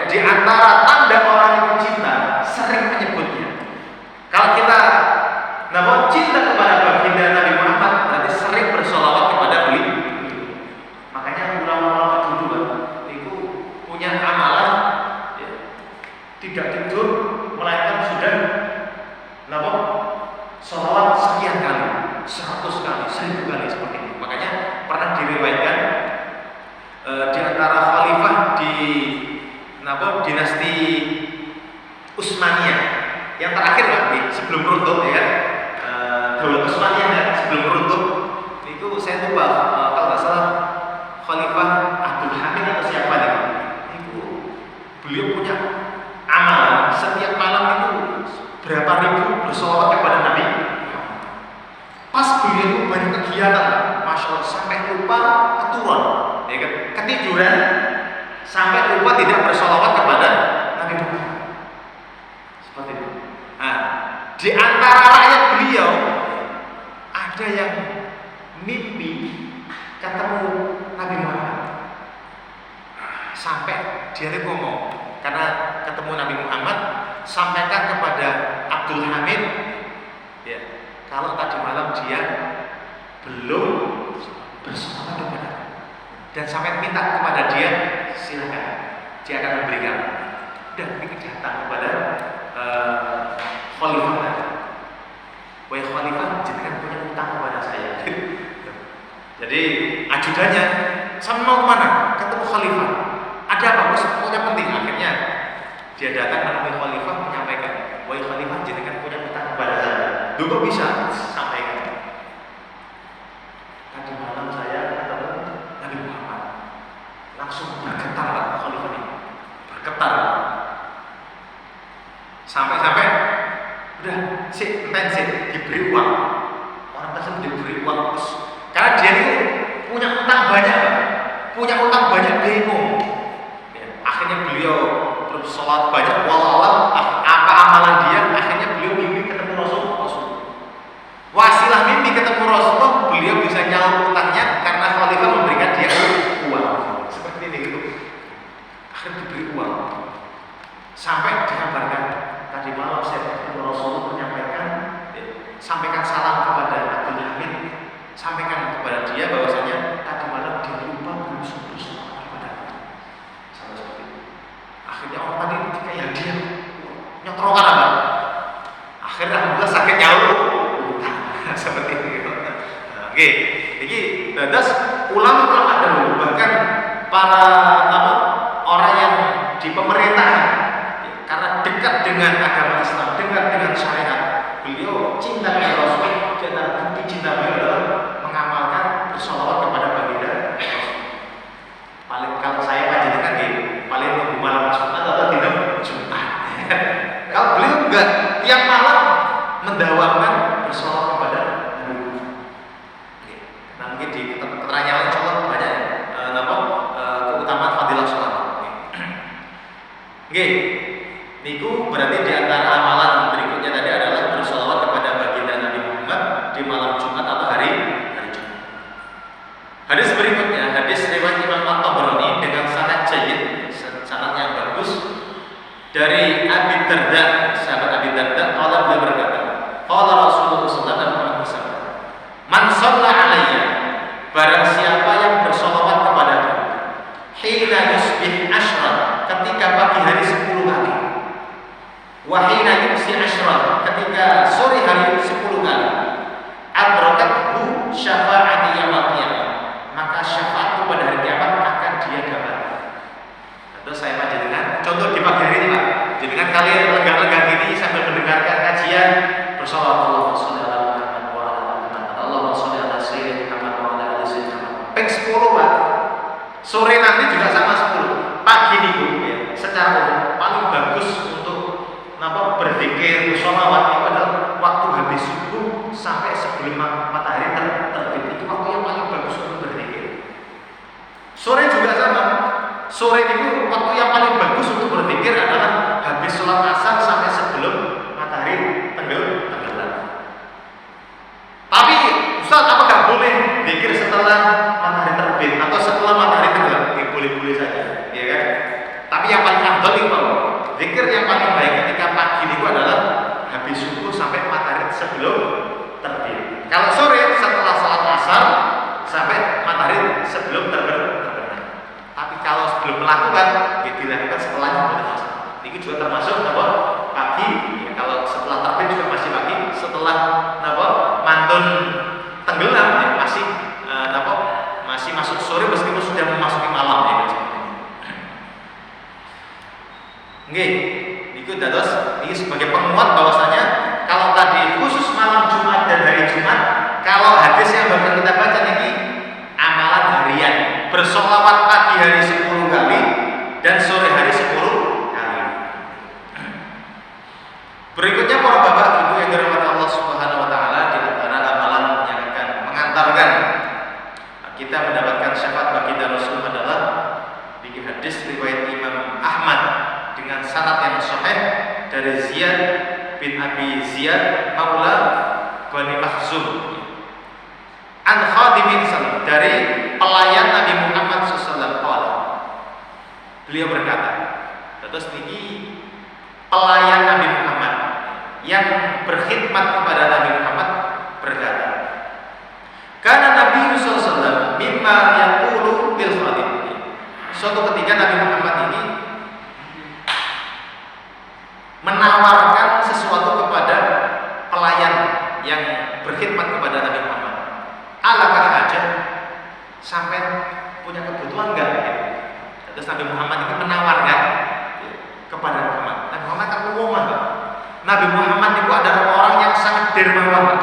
di antara tanda orang itu cinta sering menyebutnya. Kalau kita cinta kepada baginda Nabi Muhammad berarti sering bersolawat kepada beliau. Makanya ulama-ulama dulu itu punya amalan ya, tidak tidur melainkan sudah solawat sekian kali, 100 kali, 1000 kali seperti ini. Makanya pernah diriwayatkan di antara khalifah di dinasti Utsmaniyah yang terakhir sebelum runtuh ya kan, Daulah Utsmaniyah ya, sebelum runtuh itu saya lupa kalau nggak salah Khalifah Abdul Hamid atau siapa nih, itu beliau punya amalan setiap malam itu berapa ribu bersolawat kepada Nabi. Pas beliau itu banyak kegiatan, masya Allah, sampai lupa aturan, ya kan? Ketiduran sampai lupa tidak bersolawat kepada Nabi Muhammad. Seperti itu. Nah, di antara rakyat beliau ada yang mimpi ketemu Nabi Muhammad. Sampai dia itu ngomong, karena ketemu Nabi Muhammad, sampaikan kepada Abdul Hamid, ya, kalau tadi malam dia belum bersolawat kepada, dan sampai minta kepada dia, silakan, dia akan memberikan. Dan ini datang kepada Khalifah tadi. Wahai Khalifah, jangan punya utang kepada saya. Jadi ajudannya, sama mau kemana? Ketemu Khalifah. Ada apa? Pokoknya penting. Akhirnya dia datang menemui Khalifah menyampaikan, wahai Khalifah, jangan punya utang kepada saya. Dulu bisa sampaikan. Tadi malam saya ketemu Nabi Muhammad. Langsung bergetar Khalifah ini, bergetar. Sampai udah diberi uang. Orang tersebut diberi uang terus. Karena dia itu punya utang banyak, punya utang banyak, bingung. Ya, akhirnya beliau bersolat banyak, walau apa amalan dia. Akhirnya beliau mimpi ketemu Rasul. Wasilah mimpi ketemu Rasulullah, beliau bisa nyaur utangnya karena Khalifah memberikan dia uang. Seperti ini gitu. Akhirnya diberi uang. Sampai dikabarkan tadi malam saya ketemu Rasulullah menyampaikan, sampaikan salam kepada Abdul Hamid, sampaikan kepada dia bahwasanya tadi malam dia lupa belum bersolawat kepada sama seperti itu. Akhirnya orang tadi ketika yang dia nyotrokan apa? Akhirnya alhamdulillah sakit nyaur seperti itu. Oke, jadi dadas ulama-ulama dahulu bahkan para orang yang di pemerintahan karena dekat dengan agama Islam, dekat dengan syariat, beliau cinta kepada Rasul. Di antara bukti cinta beliau adalah mengamalkan bersolawat kepada baginda Rasul. Paling kalau saya panjenengan paling nunggu malam Jumat atau tidak Jumat. Kalau beliau enggak, tiap malam mendawamkan bersolawat kepada Nabi Muhammad. Nah mungkin di keterangan lain insya Allah banyak keutamaan fadilah sholat. Oke. Niku berarti di antara amalan berikutnya tadi adalah bersolawat kepada baginda Nabi Muhammad di malam Jumat atau hari Jumat. Hadis berikutnya, hadis riwayat Imam At-Tabrani dengan sanad jayyid, sanad yang bagus dari Abi Darda, sahabat Abi Darda, qala beliau berkata, qala Rasulullah sallallahu alaihi wasallam, man shalla alayya, barang siapa yang bersolawat kepadaku, hina yusbih ashran, ketika pagi hari 10 kali. Wahina yumsi ashran, ketika sore hari 10 kali. Adrakathu syafa'ati yaumil qiyamah, maka syafaatku pada hari kiamat akan dia dapat. Atau saya panjenengan contoh di pagi hari ini Pak. Jadi kan kalian lenggah-lenggah gini sambil mendengarkan kajian bersolawat Allahumma sholli ala Muhammad wa ala ali Muhammad. Allahumma sholli ala sayyidina Muhammad wa ala ali sayyidina Muhammad. Peng 10 Pak. Sore nanti juga sama 10. Pagi niku ya, secara umum paling bagus untuk berzikir, bersolawat itu adalah waktu habis subuh sampai sebelum matahari terbit. Itu waktu yang paling bagus untuk berzikir. Sore juga sama. Sore itu waktu yang paling bagus untuk berzikir adalah habis sholat asar sampai sebelum matahari tenggelam. Tapi Ustaz, apa nggak boleh zikir setelah matahari terbit atau setelah matahari tenggelam? Boleh-boleh saja, ya kan? Tapi yang paling afdal itu zikir yang paling baik ketika pagi itu adalah habis subuh sampai matahari sebelum terbit. Kalau sore setelah salat asar sampai matahari sebelum terbenam. Tapi kalau sebelum melakukan, ya dilakukan setelahnya boleh masalah. Ini juga termasuk apa? Pagi. Ya, kalau setelah terbit juga masih pagi. Setelah apa? Mantun tenggelam ya, masih apa? Masih masuk sore meskipun sudah memasuki malam ya. Nggih, niku dados ini sebagai penguat bahwasanya kalau tadi khusus malam Jumat dan hari Jumat, kalau hadis yang bakal kita baca ini amalan harian, bersolawat pagi hari 10 kali dan sore hari 10 kali. Berikutnya para bapak ibu yang dirahmati Allah Subhanahu wa taala, di antara amalan yang akan mengantarkan kita mendapatkan syafaat baginda Rasul adalah di hadis riwayat Imam Ahmad dengan sanad yang sahih dari Ziyad bin Abi Ziyad Maula Bani Makhzum an khadimin sallam, dari pelayan Nabi Muhammad SAW. Beliau berkata, terus ini pelayan Nabi Muhammad yang berkhidmat kepada Nabi Muhammad berkata, karena Nabi SAW mimma yaqulu bil khadim. Suatu ketika Nabi Muhammad ini menawarkan sesuatu kepada pelayan yang berkhidmat kepada Nabi Muhammad. Alakah aja sampai punya kebutuhan enggak? Terus Nabi Muhammad itu menawarkan kepada Muhammad. Nabi Muhammad kan umum. Nabi Muhammad itu adalah orang yang sangat dermawan.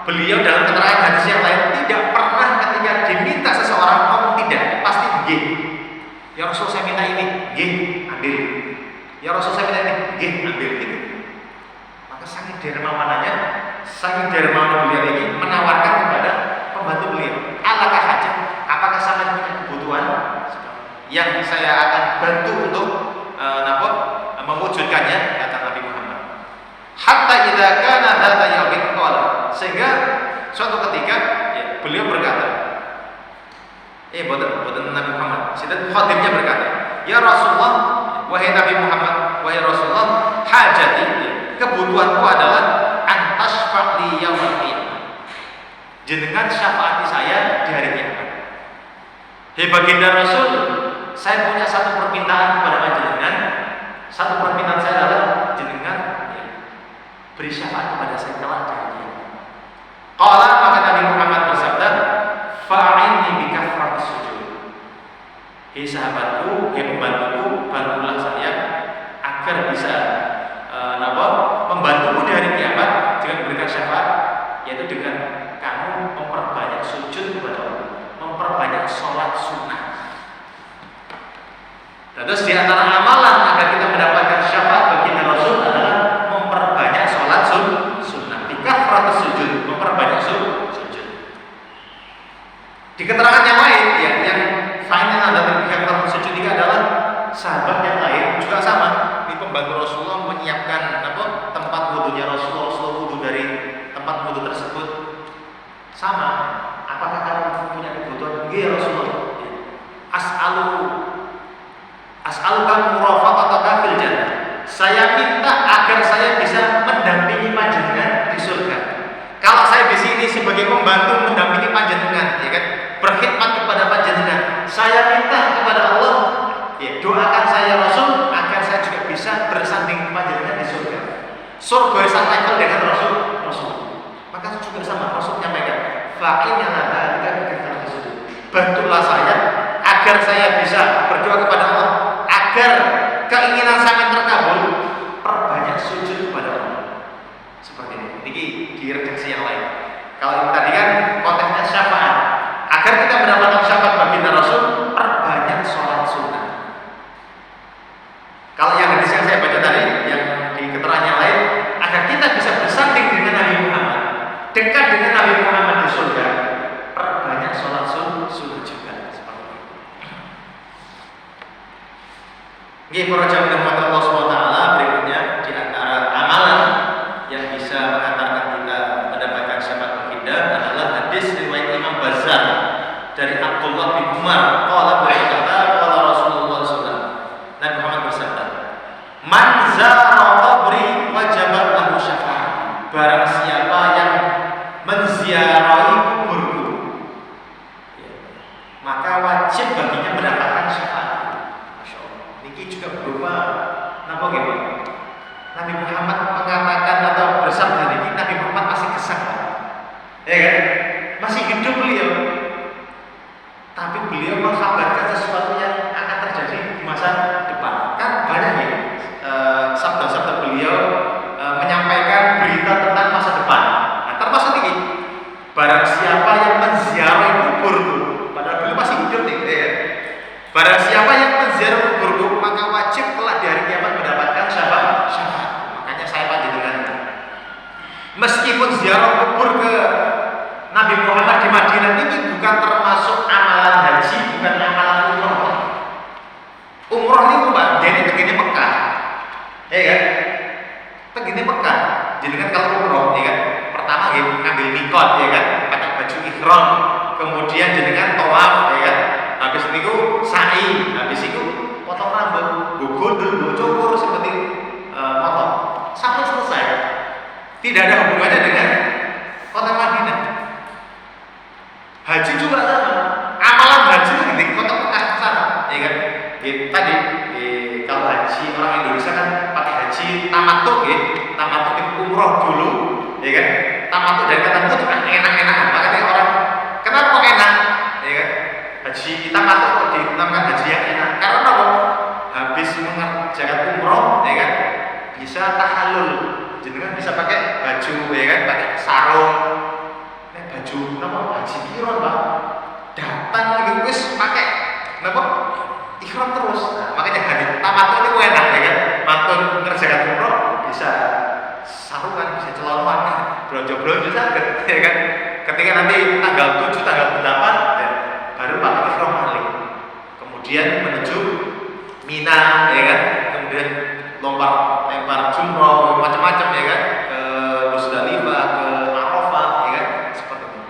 Beliau dalam keterangan hadis yang lain tidak pernah ketika diminta seseorang ngomong tidak, pasti nggih. Ya Rasul saya minta ini, nggih, ambil. Ya Rasul saya minta ini, nggih, ambil gitu. Maka saking dermawanannya, saking dermawan beliau ini menawarkan kepada pembantu beliau, alakah haja, apakah sampai punya kebutuhan yang saya akan bantu untuk mewujudkannya, kata Nabi Muhammad. Hatta idza kana dzata yaumin qala, sehingga suatu ketika ya, beliau berkata, boten Nabi Muhammad, sidang khadimnya berkata, ya Rasulullah, wahai Nabi Muhammad, wahai Rasulullah, hajati, kebutuhanku adalah antasfa' li yaumil qiyamah, jenengan syafaati saya di hari kiamat. Hei baginda Rasul, saya punya satu permintaan kepada panjenengan. Satu permintaan saya adalah jenengan beri syafaat kepada saya kelak di hari kiamat. Qala, maka Nabi Muhammad bersabda, fa'inni bi kathratis sujud. Hei sahabatku, hei pembantuku, bantulah saya agar bisa membantumu di hari kiamat dengan memberikan syafaat, yaitu dengan kamu memperbanyak sujud kepada Allah, memperbanyak sholat sunnah. Terus di antara amalan agar kita mendapatkan syafaat baginda Rasul adalah memperbanyak sholat sunnah. Di kathratis sujud, memperbanyak sujud. Di keterangan yang lain, ya, yang final adalah di kathratis sujud ini adalah sahabat yang lain juga sama. Ini pembantu Rasulullah menyiapkan tempat wudunya Rasulullah, wudu dari tempat wudu tersebut sama. Apakah kamu punya kebutuhan? Iya Rasulullah. As'aluka murafaqataka fil jannah. Saya minta agar saya bisa mendampingi panjenengan di surga. Kalau saya di sini sebagai pembantu mendampingi panjenengan, ya kan, berkhidmat kepada panjenengan, saya minta kepada Allah, ya, doakan saya Rasul agar saya juga bisa bersanding panjenengan di surga. Surga sama level dengan Rasul. Maka juga sama Rasul menyampaikan, fa'inna dzalika bikathratis sujud. Bantulah saya agar saya bisa berdoa kepada Allah, agar keinginan saya terkabul, perbanyak sujud kepada Allah. Seperti ini. Ini di redaksi yang lain. Kalau tadi kan konteksnya syafaat, agar kita mendapatkan syafaat baginda Rasul, perbanyak sholat sunnah. Kalau yang hadis yang saya baca tadi, yang di keterangan yang lain, agar kita bisa bersanding dengan Nabi Muhammad, dekat dengan Nabi Muhammad di surga, perbanyak sholat sunnah juga. Seperti itu. Nggih, para jamaah Allah SWT, berikutnya di antara amalan yang bisa mengantarkan kita mendapatkan syafaat baginda adalah hadis riwayat Imam Bazzar dari Abdullah bin Umar. Qala berkata, qala Rasulullah SAW. Nabi Muhammad bersabda, Man zara qabri wajabat lahu syafaat. Barang siapa yang menziarahi kuburku, maka wajib baginya mendapatkan syafaat. Masya Allah. Ini juga berupa napa gitu? Nabi Muhammad mengatakan atau bersabda ini, Nabi Muhammad masih kesal, ya kan? Masih hidup beliau, tapi beliau mengkhabarkan sesuatu yang akan terjadi di masa depan. Kan banyak ya sabda-sabda beliau menyampaikan berita tentang masa depan. Nah, termasuk ini, barang siapa yang menziarahi kuburku, padahal beliau masih hidup nih, ya. Barang siapa yang menziarahi kuburku, maka wajib telah di hari kiamat mendapatkan syafaat. Makanya saya panjenengan, meskipun ziarah kubur ke Nabi Muhammad di Madinah ini bukan termasuk amalan haji, bukan amalan umroh. Umroh ini Mbak, jadi begini Mekah, ya kan? Begini Mekah, jadi kan kalau umroh, ya kan? Pertama ya ngambil mikot, ya kan? Pakai baju ihram, kemudian jadi kan tawaf, ya kan? Habis itu sa'i, habis itu potong rambut, gundul, cukur seperti motor, sampai selesai. Tidak ada hubungannya dengan kota Madinah. Haji juga sama, amalan haji itu di kota Mekah sana, ya kan? Tadi kalau haji orang Indonesia kan pakai haji tamattu, ya. Tamattu itu umroh dulu, ya kan? Tamattu dari kata mut kan enak-enakan, makanya orang kenapa kok enak, ya kan? Haji tamattu kok dinamakan haji yang enak, karena apa? Habis mengerjakan umroh, ya kan? Bisa tahallul, jadi kan bisa pakai baju, ya kan? Pakai sarung. Baju napa haji ihram Pak, datang lagi wis pakai napa ihram terus. Nah, makanya hari tamattu itu enak, ya kan? Mantun ngerjakan umroh bisa sarungan, bisa celanawan, blonjo-blonjo saged, ya kan? Ketika nanti tanggal 7, tanggal 8 ya, baru pakai ihram balik. Kemudian menuju Mina, ya kan? Kemudian lempar jumroh macam-macam, ya kan? Ke Musdalifah, ke Arafah, ya kan? Seperti itu.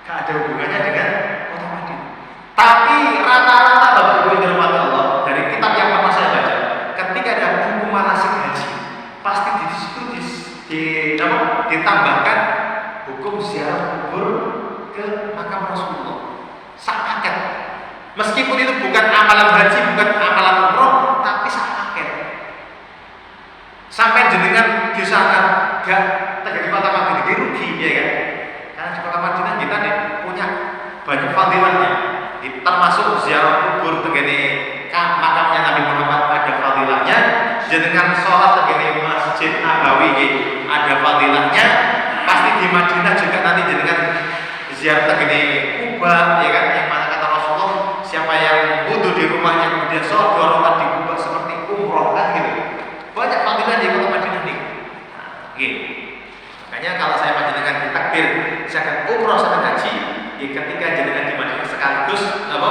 Gak ada hubungannya dengan kota Madinah. Tapi rata-rata Bapak Ibu yang dirahmati Allah, dari kitab yang pernah saya baca, ketika ada buku manasik haji, pasti di situ ditambahkan hukum ziarah kubur ke makam Rasulullah. Sak paket. Meskipun itu bukan amalan haji, bukan amalan umroh, tapi sak paket. Sampai jenengan di sana gak terjadi kota Madinah rugi, ya kan? Karena di kota Madinah kita nih punya banyak fadilahnya. Termasuk ziarah kubur tegene makamnya Nabi Muhammad ada fadilahnya. Jenengan sholat tegene Masjid Nabawi ada fadilahnya. Pasti di Madinah juga nanti jenengan ziarah tegene Kuba, ya kan? Yang mana kata Rasulullah, siapa yang wudu di rumahnya kemudian sholat 2 rakaat di Kuba seperti umroh, kan gitu. Banyak fadilah di kota Madinah nih. Nah, gitu. Makanya kalau saya panjenengan ditakdir saya akan umroh, saya akan haji, ya ketika jenengan di Madinah sekaligus apa?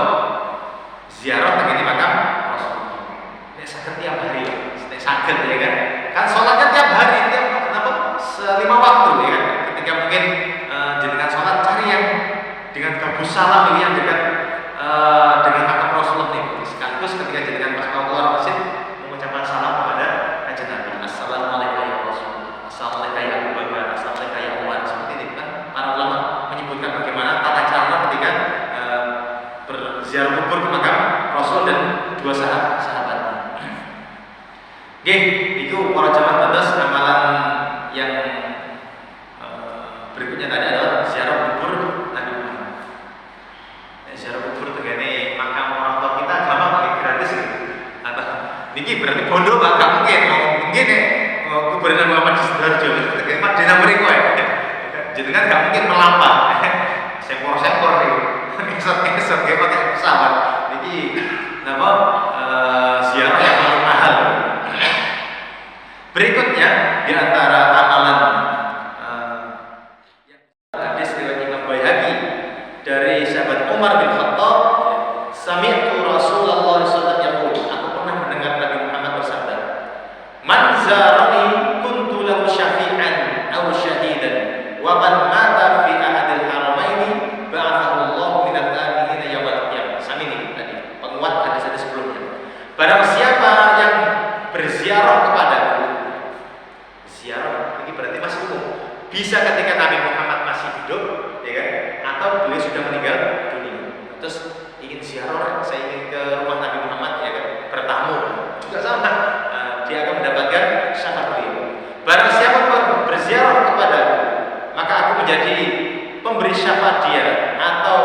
Ziarah tegene makam Rasulullah. Ini setiap hari, sakit, ya kan? Kan sholatnya tiap hari, tiap apa? 5 waktu, ya kan? Ketika mungkin jenengan sholat cari yang dengan gabus salam yang dekat dengan makam Rasulullah nih. Sekaligus ketika jenengan pas mau keluar masjid mengucapkan salam kepada Kanjeng Nabi. Assalamualaikum ya Rasulullah. Assalamualaikum ya Abu Bakar. Assalamualaikum ya Umar. Seperti ini kan para ulama menyebutkan bagaimana tata cara ketika berziarah kubur ke makam Rasul dan 2 sahabatnya. Oke, itu para jamaah batas amalan yang berikutnya tadi adalah ziarah kubur Nabi Muhammad. Ziarah kubur tegane makam orang tua kita gampang pakai gratis gitu. Atau niki berarti bondo Pak, gak mungkin. Mungkin kuburan Nabi Muhammad di Sidoarjo tegane Madinah mriko ya. Jadi kan gak mungkin melampah. Sempor nih. Esok kayak pakai pesawat. Niki napa ziarah yang paling mahal. Berikutnya di antara amalan hadis riwayat Imam Baihaqi dari sahabat Umar bin Khattab, sami'tu Rasulullah sallallahu alaihi wasallam yaqul, aku pernah mendengar Nabi Muhammad bersabda, man zarani kuntu lahu syafi'an aw syahidan wa man mata fi ahadil haramaini ba'athahu Allah minal aminin yaumil qiyamah. Samini tadi penguat hadis-hadis sebelumnya. Barang siapa yang berziarah berziarah kepadaku. Ziarah ini berarti masih umum. Bisa ketika Nabi Muhammad masih hidup, ya kan? Atau beliau sudah meninggal dunia. Terus ingin ziarah, saya ingin ke rumah Nabi Muhammad, ya kan? Bertamu, juga sama. Dia akan mendapatkan syafaat beliau. Barang siapa berziarah kepadaku, maka aku menjadi pemberi syafaat dia atau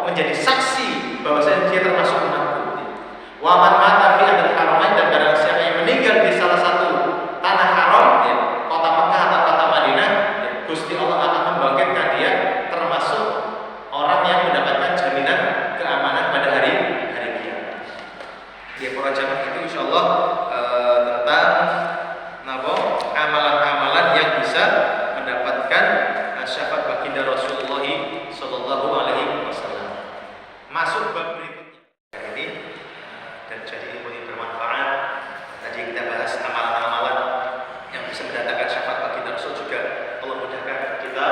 menjadi saksi bahwasanya dia termasuk umatku. Wa man mata fi adil haramain, dan barang siapa yang meninggal di salah satu tanah haram, ya, kota Mekah atau kota Madinah, ya, Gusti Allah akan membangkitkan dia termasuk orang yang mendapatkan jaminan keamanan pada hari kiamat. Ya, para jamaah, itu insyaallah tentang amalan-amalan yang bisa mendapatkan syafaat baginda Rasulullah sallallahu alaihi wasallam. Masuk bab berikutnya ini, dan jadi ilmu yang bermanfaat. Tadi kita bahas amalan-amalan yang bisa mendatangkan syafaat baginda Rasul, juga Allah mudahkan kita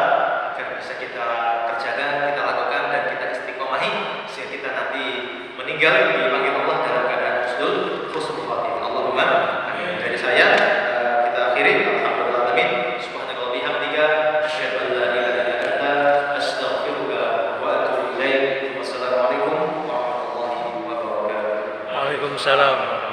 agar bisa kita kerjakan, kita lakukan, dan kita istiqomahi sehingga kita nanti meninggal dipanggil Allah dalam keadaan husnul khatimah. Allahumma amin. Dari saya kita akhiri. Alhamdulillah, amin. Subhanallah bihamdika, asyhadu an la ilaha illa anta, astaghfiruka wa atubu ilaik. Wassalamualaikum warahmatullahi wabarakatuh. Waalaikumsalam.